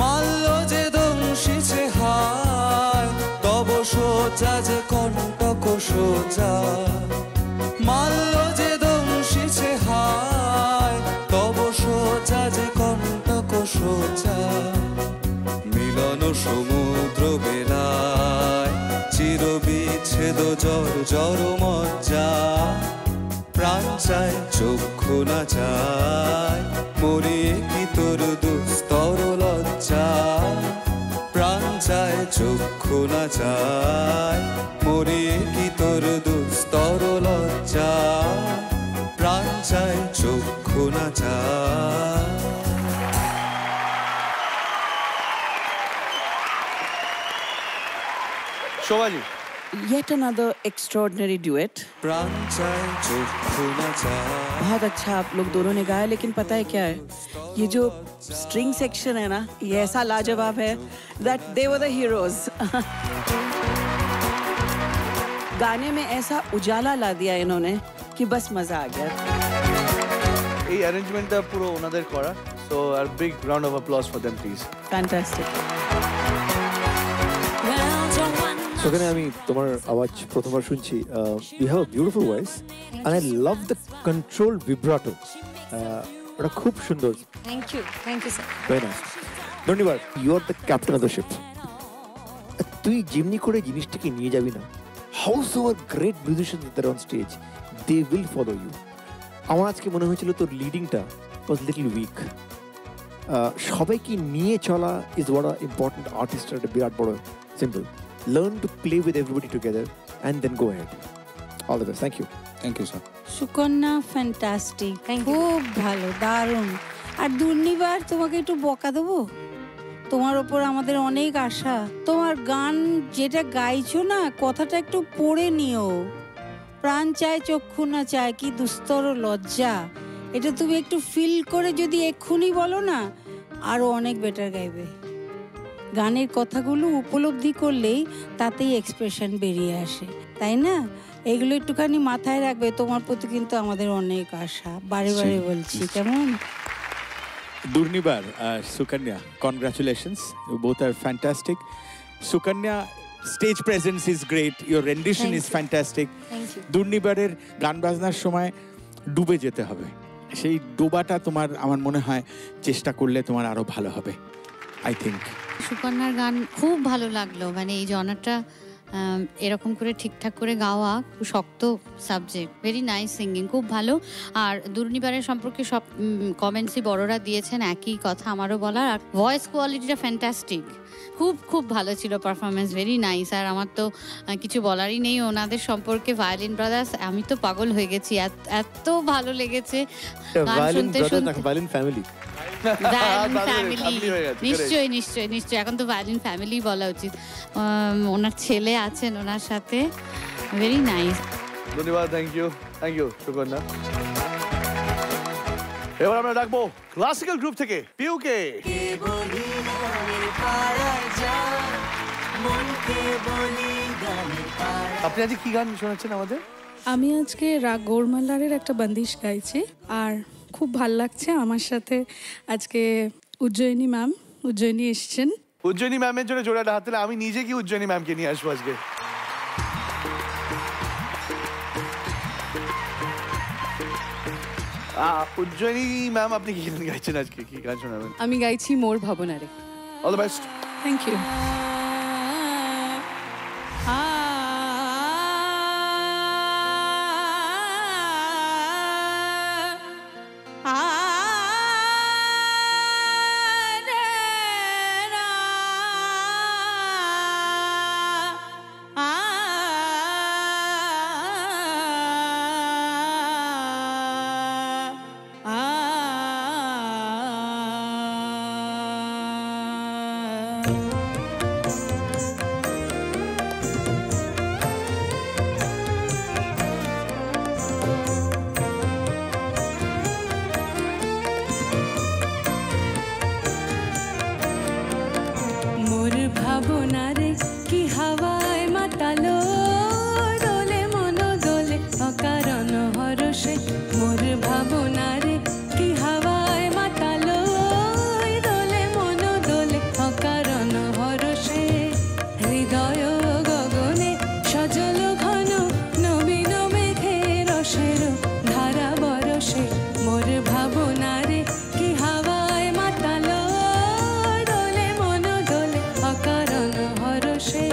মাল্য যে দংশিছে হায় তব সোজা যে কণ্টক সোজা মাল্য যে দংশিছে হায় তব সোজা যে কণ্টক সোজা মিলন সমুদ্র বেলায় চির বিচ্ছেদ জর জর মজ্জা প্রাণ চায় চক্ষু না চায় মরিয়ে কি তোর দুস্তর লজ্জা প্রাণ চায় চক্ষু না চায় মরিয়ে কি তোর দুস্তর লজ্জা প্রাণ চায় চক্ষু না চায় Shobha ji Yet another extraordinary duet. बहुत अच्छा आप लोग दोनों ने गाया, लेकिन पता है क्या है, ये जो स्ट्रिंग सेक्शन है ना, ये ऐसा लाजवाब है that they were the heroes. गाने में ऐसा उजाला ला दिया इन्होंने कि बस मजा आ गया. এই অ্যারেঞ্জমেন্টটা পুরো ওনাদের করা, so a big round of applause for them please. Fantastic. সেখানে আমি তোমার আওয়াজ প্রথমবার শুনছি you have a beautiful voice and I love the control vibrato ওটা খুব সুন্দর thank you sir very nice ধন্যবাদ you are the captain of the ship তুই যেমনি করে জিনিসটাকে নিয়ে যাবি না howsoever great musician there on stage they will follow you আমার আজকে মনে হয়েছিল তোর লিডিংটা ওয়াজ লিটল উইক সবাইকে নিয়ে চলা is what a important artist একটা বিরাট বড় simple Learn to play with everybody together and then go ahead. All the best. Thank you. Thank you, sir. Sukanya fantastic, খুব ভালো, দারুণ। আর দুর্নিবার তোমাকে একটু বকা দেবো, তোমার ওপর আমাদের অনেক আশা। তোমার গান যেটা গাইছো না, কথাটা একটু পড়ে নিও। প্রাণ চায় চক্ষু না চায় কি দুস্তর লজ্জা, এটা তুমি একটু ফিল করে যদি এক্ষুনি বলো না, আরো অনেক বেটার গাইবে। গানের কথাগুলো উপলব্ধি করলেই তাতেই এক্সপ্রেশন বেরিয়ে আসে, তাই না? এগুলো একটুখানি মাথায় রাখবে, তোমার প্রতি কিন্তু আমাদের অনেক আশা, বারে বারে বলছি, কেমন? Durnibar, Sukanya, congratulations. You both are fantastic. Sukanya, stage presence is great. Your rendition is fantastic. Thank you. Durnibarer গান বাজনার সময় ডুবে যেতে হবে। সেই ডোবাটা তোমার আমার মনে হয় চেষ্টা করলে তোমার আরো ভালো হবে আই থিঙ্ক। সুকন্যার গান খুব ভালো লাগলো, মানে এই জনারটা এরকম করে ঠিকঠাক করে গাওয়া খুব শক্ত সাবজেক্ট, ভেরি নাইস সিঙ্গিং, খুব ভালো। আর দুর্নিবারের সম্পর্কে সব কমেন্টসই বড়রা দিয়েছেন, একই কথা আমারও বলার। আর ভয়েস কোয়ালিটিটা ফ্যান্টাস্টিক, খুব খুব ভালো ছিল পারফরমেন্স, ভেরি নাইস। আর আমার তো কিছু বলারই নেই ওনাদের সম্পর্কে, ভায়োলিন ব্রাদার্স, আমি তো পাগল হয়ে গেছি, এত ভালো লেগেছে গান শুনতে শুনতে। ভায়োলিন ফ্যামিলি, নিশ্চয়ই নিশ্চয়ই নিশ্চয়ই, এখন তো ভায়োলিন ফ্যামিলি বলা উচিত। ওনার ছেলে আছেন ওনার সাথে, ভেরি নাইস। ধন্যবাদ, থ্যাংক ইউ সুকন্যা। এবার আমরা ডাকবো ক্লাসিক্যাল গ্রুপ থেকে পিউকে। আপনি আজকে কি গান শোনাচ্ছেন আমাদের? আমি আজকে রাগ গৌরমাল্লারের একটা বন্দিশ গাইছি, আর খুব ভাল লাগছে আমার সাথে আজকে উজ্জয়িনী ম্যাম, উজ্জয়িনী এসছেন। উজ্জয়িনী ম্যামের জন্য জোড়াটা হাত দিলে আমি নিজে কি উজ্জয়িনী ম্যামকে নিয়ে আসবো আজকে। উজ্জয়িনী ম্যাম, আপনি কি গান গাইছেন আজকে, কি গান শোনাবেন? আমি গাইছি মোর ভাবনারে। All the best. Thank you. ভাবনারে কি হাওয়ায় মাতালো, দোলে মন দোলে অকারণ হরষে। মোর ভাবনারে কি হাওয়ায় মাতালো, দোলে মন দোলে অকারণ হরষে। হৃদয় গগনে সজল ঘন নবীন মেঘে রসের ধারা বরসে। মোর ভাবনারে কি হাওয়ায় মাতালো, দোলে মন দোলে অকারণ হরষে।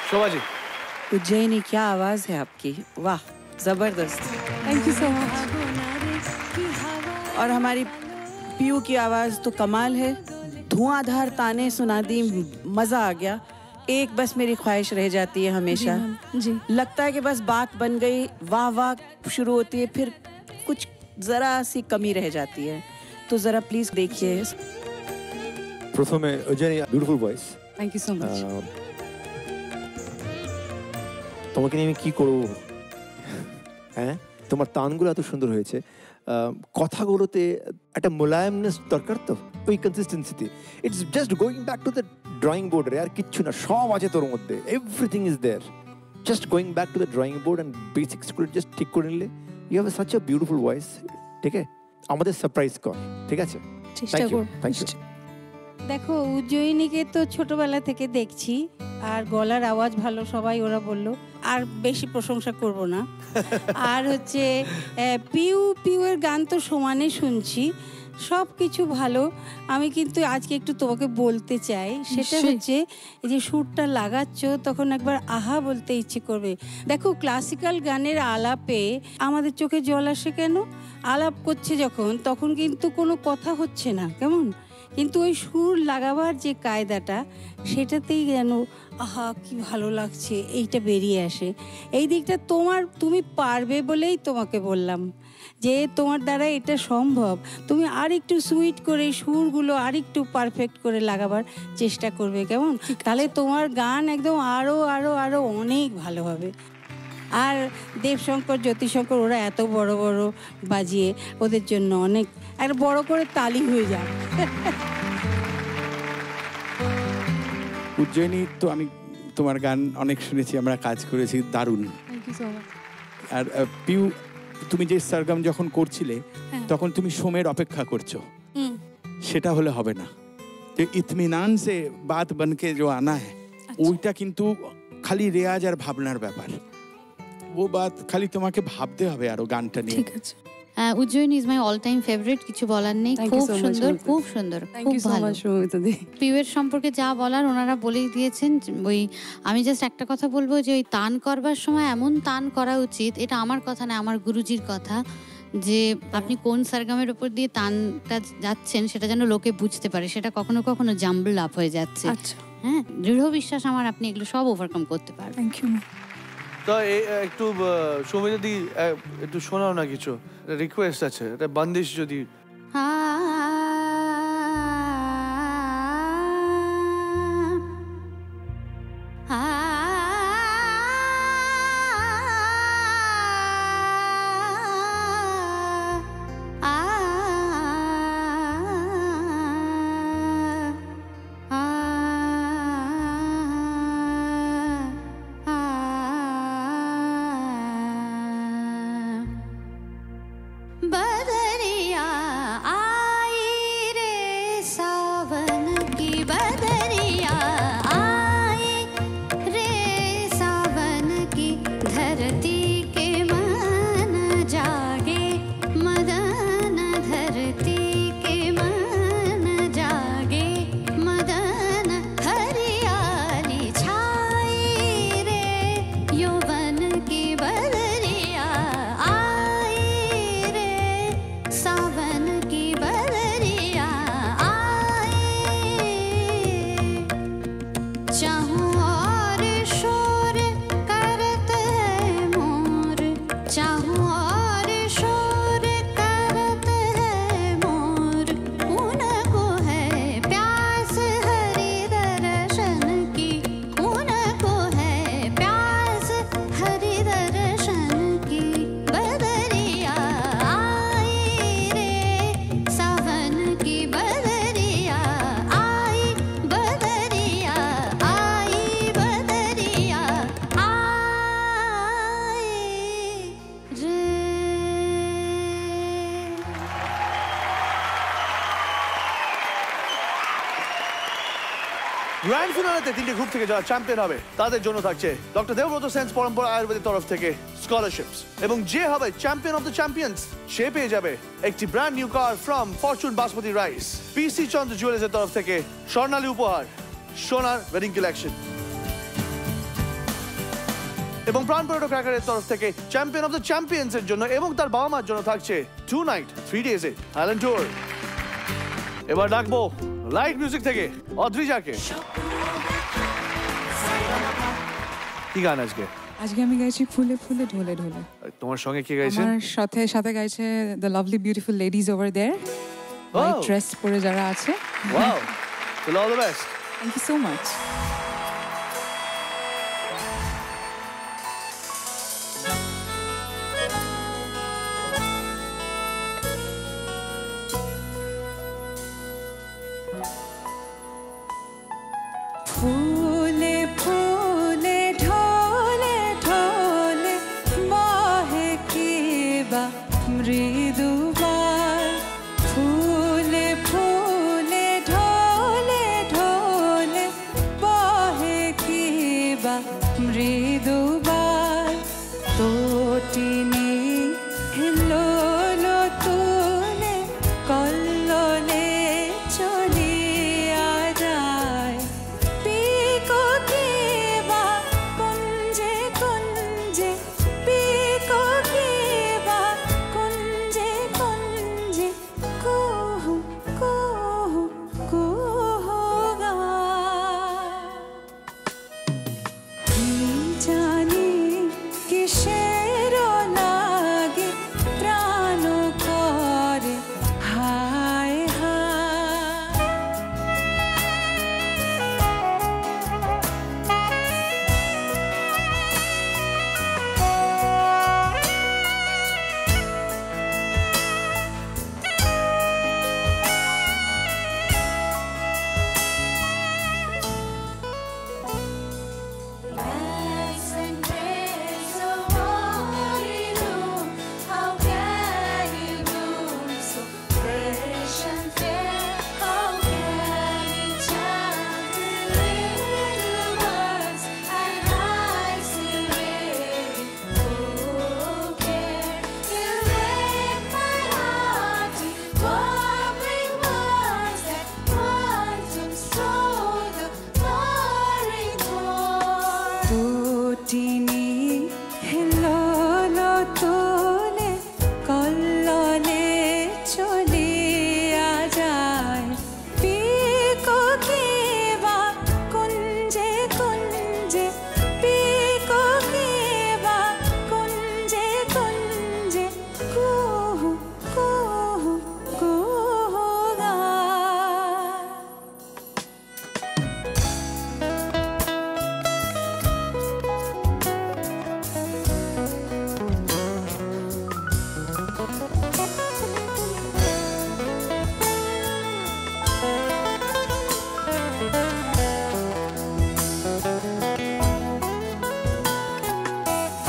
शोभाजी उज्जैनी क्या आवाज है आपकी, वाह जबरदस्त। Thank you so much. और हमारी पीयू की आवाज तो कमाल है, धुआंधार ताने सुना दी, मजा आ गया। एक बस मेरी ख्वाहिश रह जाती है हमेशा, जी लगता है कि बस बात बन गई, वाह वाह शुरू होती है, फिर कुछ जरा सी कमी रह जाती है, तो जरा प्लीज देखिए। প্রথমে Ujjayini beautiful voice. Thank you so much. তোমাকে নিয়ে আমি কি করবো, হ্যাঁ তোমার তানগুলো এত সুন্দর হয়েছে, কথাগুলোতে একটা মোলায়েমনেস দরকার, তো ওই কনসিস্টেন্সিতে it's just going back to the drawing board. আর কিচ্ছু না, সব আছে তোর মধ্যে, everything is there, just going back to the drawing board and বেসিক্সগুলো জাস্ট ঠিক করে নিলে you have such a beautiful voice. ঠিক আছে, আমাদের সারপ্রাইজ কর, ঠিক আছে? চেষ্টা করব। Thank you. দেখো উজ্জয়িনীকে তো ছোটবেলা থেকে দেখছি, আর গলার আওয়াজ ভালো সবাই ওরা বললো, আর বেশি প্রশংসা করব না। আর হচ্ছে পিউয়ের গান তো সমানে শুনছি, সব কিছু ভালো। আমি কিন্তু আজকে একটু তোমাকে বলতে চাই, সেটা হচ্ছে এই যে সুরটা লাগাচ্ছ তখন একবার আহা বলতে ইচ্ছে করবে। দেখো ক্লাসিক্যাল গানের আলাপে আমাদের চোখে জল আসে কেন? আলাপ করছে যখন, তখন কিন্তু কোনো কথা হচ্ছে না, কেমন? কিন্তু ওই সুর লাগাবার যে কায়দাটা, সেটাতেই যেন আহা কি ভালো লাগছে এইটা বেরিয়ে আসে। এই দিকটা তুমি পারবে বলেই তোমাকে বললাম যে তোমার দ্বারা এটা সম্ভব। তুমি আর একটু সুইট করে সুরগুলো আর একটু পারফেক্ট করে লাগাবার চেষ্টা করবে, কেমন? তাহলে তোমার গান একদম আরও আরও আরও অনেক ভালো হবে। আর দেবশঙ্কর, জ্যোতিশঙ্কর ওরা এত বড় বড় বাজিয়ে, ওদের জন্য অনেক একটা বড় করে তালি হয়ে যায়। উজ্জয়িনী, তো আমি তোমার গান অনেক শুনেছি, আমরা কাজ করেছি, দারুণ। আর পিউ, তুমি যে সরগম যখন করছিলে তখন তুমি সোমের অপেক্ষা করছো, সেটা হলে হবে না। ইতমিনান সে বাত বনকে যে আনা হ্যাঁ, ওইটা কিন্তু খালি রেয়াজ আর ভাবনার ব্যাপার। ও বাত খালি তোমাকে ভাবতে হবে আরো গানটা নিয়ে। ঠিক আছে। Ujjayini is my all time favourite, কিছু বলার নেই, খুব সুন্দর, খুব সুন্দর, খুব ভালো। পিউয়ের সম্পর্কে যা বলার ওনারা বলেই দিয়েছেন। ওই আমি জাস্ট একটা কথা বলবো যে ওই তান করবার সময় এমন তান করা উচিত, এটা আমার কথা না, আমার গুরুজির কথা, যে আপনি কোন সারগামের উপর দিয়ে তানটা যাচ্ছেন সেটা যেন লোকে বুঝতে পারে, সেটা কখনো কখনো জাম্বল আপ হয়ে যাচ্ছে। হ্যাঁ, দৃঢ় বিশ্বাস আমার আপনি এগুলো সব ওভারকাম করতে পারবেন। Thank you. তো একটু সময় যদি একটু শোনাও না, কিছু রিকোয়েস্ট আছে, এটা বন্দিশ যদি। बदरिया आई रे सावन की, बदरिया आई रे सावन की, धरती के मन जागे मदन, धरती के मन जागे मदन, हरियाली छाई रे यौवन की, बदरिया सावन की, बदरिया आए, चाहूं और शोर करते हैं मोर, चाहूं और शोर करते हैं मोर, उनको है प्यास हरि दर्शन की, उनको है प्यास हरि दर्शन की, बदरिया सावन की, बदरिया आई, बदरिया आई, बदरिया आई रे। গ্র্যান্ড ফিনালেতে 3টে গ্রুপ থেকে যারা চ্যাম্পিয়ন হবে তাদের জন্য থাকছে ডক্টর দেবব্রত সেন্স পরম্পরা আয়ুর্বেদের তরফ থেকে স্কলারশিপস, এবং যে হবে চ্যাম্পিয়ন অফ দ্য চ্যাম্পিয়ন্স সে পেয়ে যাবে একটি brand new car from Fortune basmati rice. PC Chandra জুয়েলার্সের তরফ থেকে স্বর্ণালী উপহার, সোনার ওয়েডিং কালেকশন। এবং প্রাণ পটেটো ক্র্যাকারের তরফ থেকে চ্যাম্পিয়ন অফ দ্য চ্যাম্পিয়ন্স এর জন্য এবং তার বাবা মার জন্য থাকছে 2 নাইট 3 ডেজ এ আইল্যান্ড ট্যুর। এবার ডাকবো লাইট মিউজিক থেকে অদ্রিজাকে। কি গান আজকে? আজকে আমি গাইছি ফুলে ফুলে ঢোলে ঢোলে। তোমার সঙ্গে কি গাইছে? আমার সাথে গাইছে the lovely beautiful ladies over there, white dress পরে যারা আছে। Wow, all the best. Thank you so much. ফুলে ফুলে ঢোলে ঢোলে বহে কি বা মৃদু বাল, ফুলে ফুলে ঢোলে ঢোলে বহে কি বা মৃদু বাল, তটিনী হেলোলো তুলে কল্লোলে চলিয়া যায়, পিকো কি বা কুঞ্জে কুঞ্জে, পিকো কি বা কুঞ্জে কুঞ্জে, কুহু কুহু কুহু গায়। কি জানি কিসের লাগে প্রাণ করে হায় হায়। তটিনী হেলোলো তোলে কল্লোলে চলিয়া যায়, পিকো কি বা কুঞ্জে কুঞ্জে, পিকো কি বা কুঞ্জে কুঞ্জে, কুহু কুহু কুহু গায়।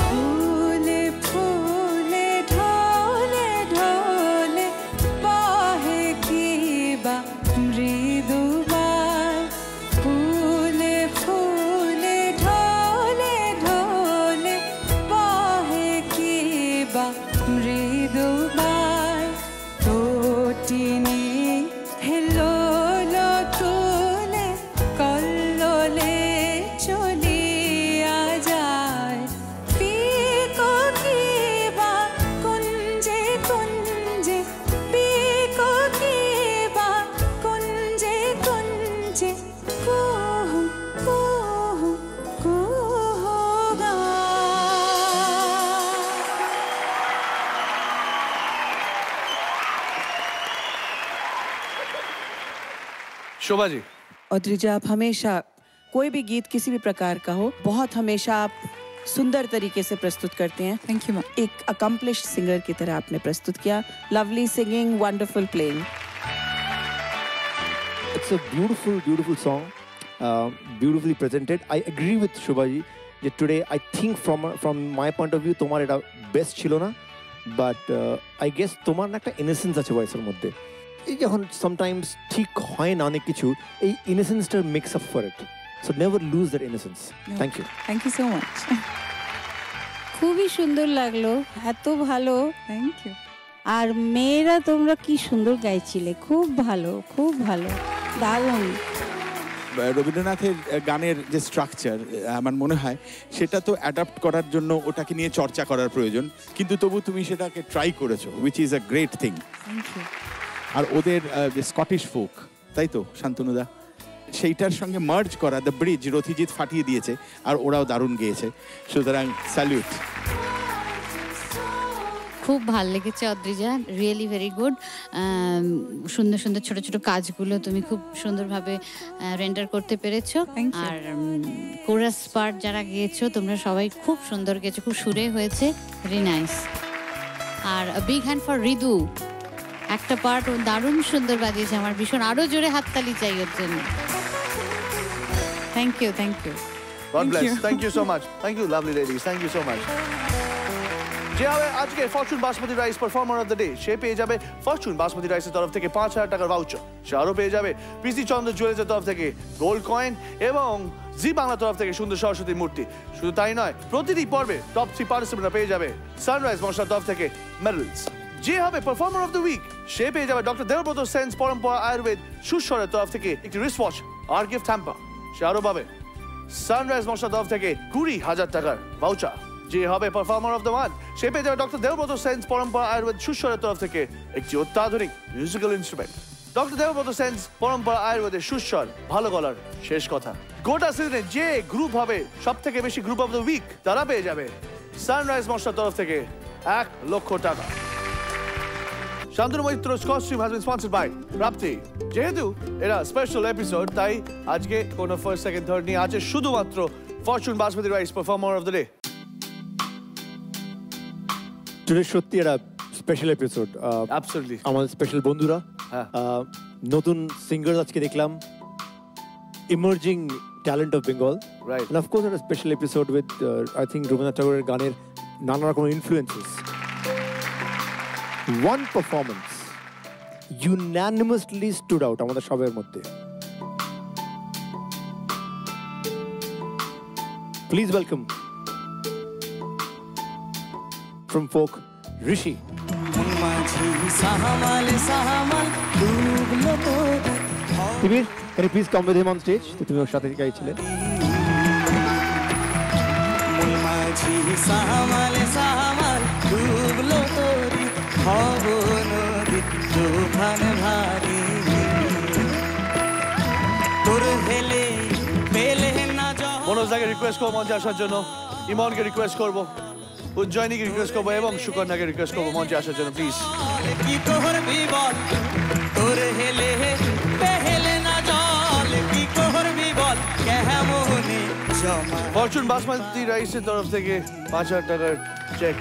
ফুলে ফুলে ঢোলে ঢোলে বহে কি বা মৃদু বাল, ফুলে ফুলে ঢোলে ঢোলে বহে কি বা মৃদু বাল, তটিনী হেলোলো তুলে কল্লোলে চলিয়া যায়, পিকো কি বা কুঞ্জে কুঞ্জে, পিকো কি বা কুঞ্জে কুঞ্জে, কুহু কুহু কুহু গায়। शोभा जी। औद्रिजा, आप हमेशा कोई भी गीत किसी भी प्रकार का हो, बहुत हमेशा आप सुंदर तरीके से प्रस्तुत करते हैं। Thank you. एक अकम्प्लिश्ड सिंगर की तरह आपने प्रस्तुत किया। Lovely singing, wonderful playing. It's a beautiful, beautiful song, beautifully presented. I agree with Shobhaji that today I think from my point of view তোমার এটা বেস্ট ছিল না, বাট I guess তোমার না একটা ইনোসেন্স আছে ভয়েসের মধ্যে। এই যখন সামটাইমস ঠিক হয় না অনেক কিছু, এই ইনোসেন্সটা makes up for it. So never lose that innocence. Thank you. Thank you so much. খুবই সুন্দর লাগলো, এত ভালো। Thank you. আর মেয়েরা তোমরা কি সুন্দর গাইছিলে, খুব ভালো, খুব ভালো, দারুণ। রবীন্দ্রনাথের গানের যে স্ট্রাকচার আমার মনে হয় সেটা তো অ্যাডাপ্ট করার জন্য ওটাকে নিয়ে চর্চা করার প্রয়োজন, কিন্তু তবু তুমি সেটাকে ট্রাই করেছো, which is a great thing. আর ওদের যে স্কটিশ ফোক, তাই তো শান্তনুদা, সেইটার সঙ্গে মার্জ করা, দ্য ব্রিজ রথিজিৎ ফাটিয়ে দিয়েছে আর ওরাও দারুণ গেয়েছে, সুতরাং স্যালিউট। খুব ভাল লেগেছে অদ্রিজা, রিয়েলি ভেরি গুড। সুন্দর সুন্দর ছোট ছোট কাজগুলো তুমি খুব সুন্দরভাবে রেন্ডার করতে পেরেছো। আর কোরাস পার্ট যারা গেয়েছো তোমরা সবাই খুব সুন্দর গেছো, খুব সুরে হয়েছে, ভেরি নাইস। আর বিগ হ্যান্ড ফর রিদু, একটা পার্ট ও দারুণ সুন্দর বাজিয়েছে, আমার ভীষণ আরো জোরে হাততালি চাই ওর জন্য। Thank you, thank you. God bless. Thank you so much. Thank you, lovely ladies. Thank you so much. যে হবে আজকে Fortune basmati rice performer of the day, সে পেয়ে যাবে ফরচুন বাসমতি রাইসের তরফ থেকে 5,000 টাকার ভাউচার। সে আরও পেয়ে যাবে পিসি চন্দ্র জুয়েলার্সের তরফ থেকে গোল্ড কয়েন এবং জি বাংলা তরফ থেকে সুন্দর সরস্বতী মূর্তি। শুধু তাই নয়, প্রতিটি পর্বে টপ 3 পার্টিসিপেন্টরা পেয়ে যাবে সানরাইজ মশলার তরফ থেকে মেডেলস। যে হবে পারফর্মার অফ দ্য উইক, সে পেয়ে যাবে ডক্টর দেবব্রত সেন্স পরম্পরা আয়ুর্বেদ সুস্বরের তরফ থেকে একটি রিস্ট ওয়াচ আর গিফট হ্যাম্পার। সে আরও পাবে সানরাইজ মশলার তরফ থেকে 20,000 টাকার ভাউচার। যে হবে পারফর্মার অফ দ্য মান্থ, সে পেয়ে যাবে ডক্টর দেবব্রত সেন্স পরম্পরা আয়ুর্বেদ সুস্বরের তরফ থেকে একটি অত্যাধুনিক musical instrument. Doctor Debabrata sense পরম্পরা আয়ুর্বেদের সুস্বর, ভালো গলার শেষ কথা। গোটা সিজনে যে গ্রুপ হবে সব থেকে বেশি গ্রুপ অফ দ্য উইক, তারা পেয়ে যাবে সানরাইজ মশলার তরফ থেকে 1 লক্ষ টাকা। Shantanu মৈত্র's costume has been sponsored by প্রাপ্তি। যেহেতু এটা স্পেশাল এপিসোড, তাই আজকে কোনো ফার্স্ট সেকেন্ড থার্ড নিয়ে আছে শুধুমাত্র Fortune basmati rice performer of the day. Today সত্যি একটা স্পেশাল এপিসোড। অ্যাবসলিউটলি আমাদের স্পেশাল বন্ধুরা, নতুন সিঙ্গার আজকে দেখলাম, emerging talent of Bengal, right. And of course একটা special episode with I think Rabindranath ঠাকুরের গানের নানা রকম influences. One performance unanimously stood out আমাদের সবার মধ্যে। Please welcome from folk Rishi. Timir, can you please come with him on stage? তুমি ওর সাথে গাইছিলে। মনোজদাকে রিকোয়েস্ট করবো মঞ্চে আসার জন্য, ইমনকে রিকোয়েস্ট করবো, উজ্জয়িনীকে রিকোয়েস্ট করবো এবং সুকন্যাকে রিকোয়েস্ট করবো মঞ্চে আসার জন্য, প্লিজ। ফরচুন বাসমতি রাইসের তরফ থেকে 5,000 টাকার চেক।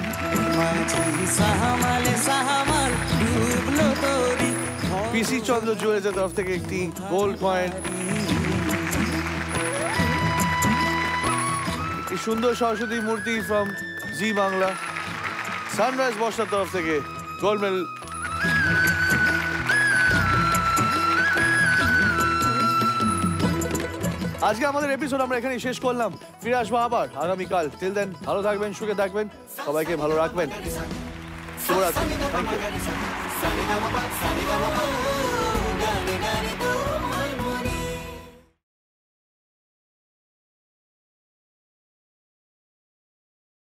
পিসি চন্দ্র জুয়েলার্সের তরফ থেকে একটি গোল্ড কয়েন। একটি সুন্দর সরস্বতী মূর্তি ফ্রম জি বাংলা। সানরাইজ মশলার তরফ থেকে গোল্ড মেডেল। আজকে আমাদের এপিসোড আমরা এখানেই শেষ করলাম। ফিরে আসবো আবার আগামীকাল। টিল দেন ভালো থাকবেন, সুখে থাকবেন, সবাইকে ভালো রাখবেন। শুভরাত্রি। Thank you.